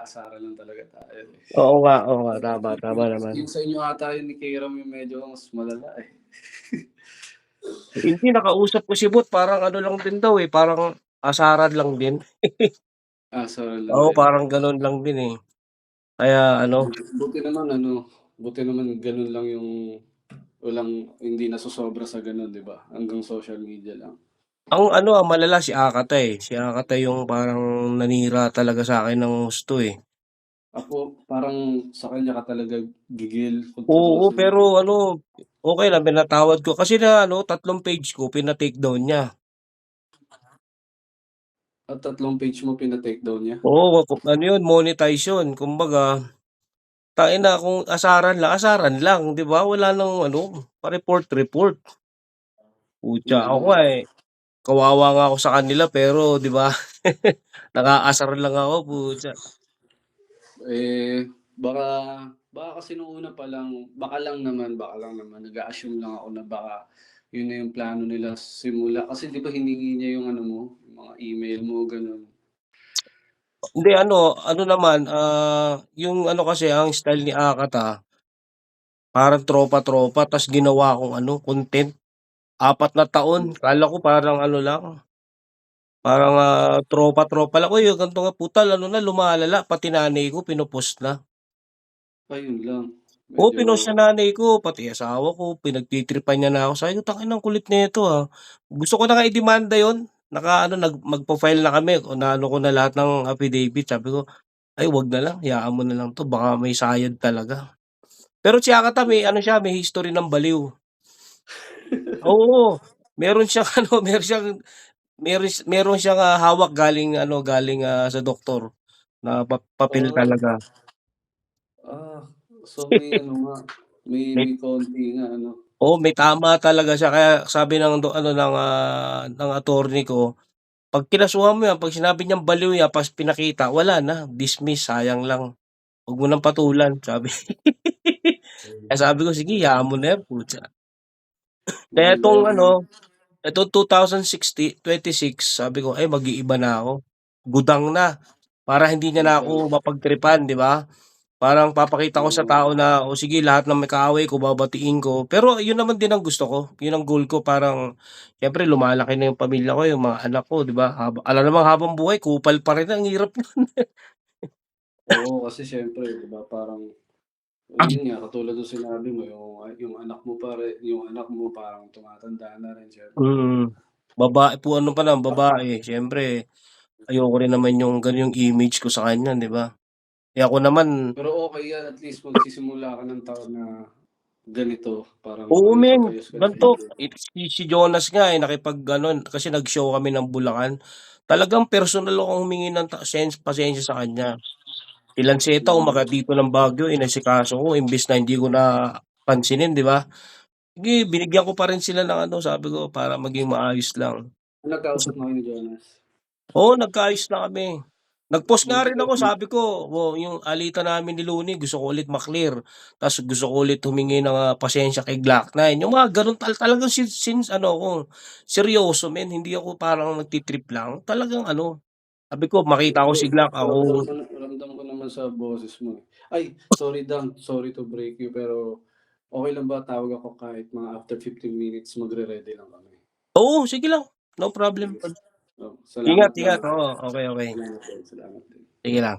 nag-aasaran lang talaga tayo, eh. Oo nga, tama Yung naman. yung sa inyo ata yung ni Kayram yung medyo mas malala, eh. Hindi, nakausap ko si Bot parang ano lang din daw, eh, parang asaran lang din. Asaran lang Oo, din. parang gano'n lang din, eh. Kaya ano, Buti naman ano, buti naman gano'n lang yung walang hindi nasosobra sa gano'n, 'di ba? Hanggang social media lang. ang ano, malala si Akata, eh. Si Akata yung parang nanira talaga sa'kin ng husto, eh. Ako, parang sa kanya ka talaga gigil kung Oo, tutuusin. pero ano, okey lang pinatawad ko kasi na ano, 3 page ko pina-takedown niya. At 3 page mo pina-takedown niya? Oo, ano yun, monetize yun. Kumbaga, tangina kung asaran lang, 'di ba? Wala ng ano, pa-report. Putya, Yun ako nga, nga, eh. eh, kawawa nga ako sa kanila pero 'di ba, nang-aasar lang ako, putya. Eh, baka baka kasi nung una pa lang baka lang naman nag-a-assume lang ako na baka yun na yung plano nila simula kasi 'di ba hiningi niya yung ano mo, yung mga email mo gano'n. Hindi ano naman, yung ano kasi ang style ni Akata, parang tropa-tropa ta's ginawa kong ano, content. 4 na taon, akala ko parang ano lang, parang, tropa-tropa lang, "Uy, ganito nga." Putal ano na lumalala, pati nanay ko pino-post na. Ayun lang, Oo, medyo pinost niya nanay ko, pati asawa ko, pinagtitripan niya na ako. Sabi ko, "Tangina ang kulit nito, ah." Gusto ko na nga idemanda yun, naka-ano magfa-file na kami, naano ko na lahat ng affidavit. Sabi ko, "Ay, wag na lang, hayaan mo na lang 'to, baka may sayad talaga." Pero si Akata may ano siya, may history ng baliw. Oo, meron siyang ano, meron siyang, hawak galing, sa doktor na papel Ah, talaga. ah, so may ano nga, may May may konti nga ano. Oo, may tama talaga siya kaya sabi ng attorney ko, 'pag kinasuhan mo 'yan, 'pag sinabi niyang baliw yan ta's pinakita, wala na, dismiss, sayang lang, 'wag mo ng patulan, sabi. Kaya sabi ko, "Sige, hayaan mo na yan, putya." Kaya Maganda yung ano, itong 2026 sabi ko, "Ay, mag-iiba na ako, gudang na." Para hindi niya na gudang. ako mapagtripan, 'di ba? Parang papakita ko sa Oo, tao na, "O sige, lahat ng may kaaway ko babatiin ko." Pero yun naman din ang gusto ko, yun ang goal ko, parang siyempre lumalaki na yung pamilya ko, yung mga anak ko, 'di ba? Alam namang habang buhay kupal pa rin, ang hirap nun. oo, kasi siyempre 'di ba parang yun nga katulad nung sinabi mo yung anak mo parang tumatanda na rin siyempre. Babae po ano pa lang, babae, siyempre ayoko rin naman yung gano'n yung image ko sa kanya, 'di ba? Eh, ako naman. Pero okey yan at least magsisimula ka ng taon na ganito, parang Oo, men, makikipag-ayos ka ng gan'to, si Jonas nga, eh, nakipag-ano kasi nag-show kami ng Bulacan. Talagang personal akong humingi ng pasensya sa kanya. Si Lanceta umakyat dito ng Baguio, inasikaso ko imbes na hindi ko na pansinin, 'di ba? Sige, binigyan ko pa rin sila ng ano, sabi ko para maging maayos lang. nagkausap na kayo ni Jonas? Oo, nagkaayos na kami. Nag-post nga Buti rin ako, kayo sabi ko, yung alitan namin ni Looney gusto ko ulit ma-clear, ta's gusto ko ulit humingi ng, pasensya kay Glock 9, yung mga gano'n talagang since ano ako, seryoso men, hindi ako parang nagti-trip lang, talagang ano, sabi ko makita ko hindi, si Glock ako. ramdam ko naman sa boses mo, eh. Ay, sorry Dan, sorry to break you pero okey lang ba tawag ako kahit mga after 15 minutes magre-ready lang kami? Oo, sige lang, no problem. Sige, Ingat, salamat, oo, okey. salamat din, salamat din. Sige lang.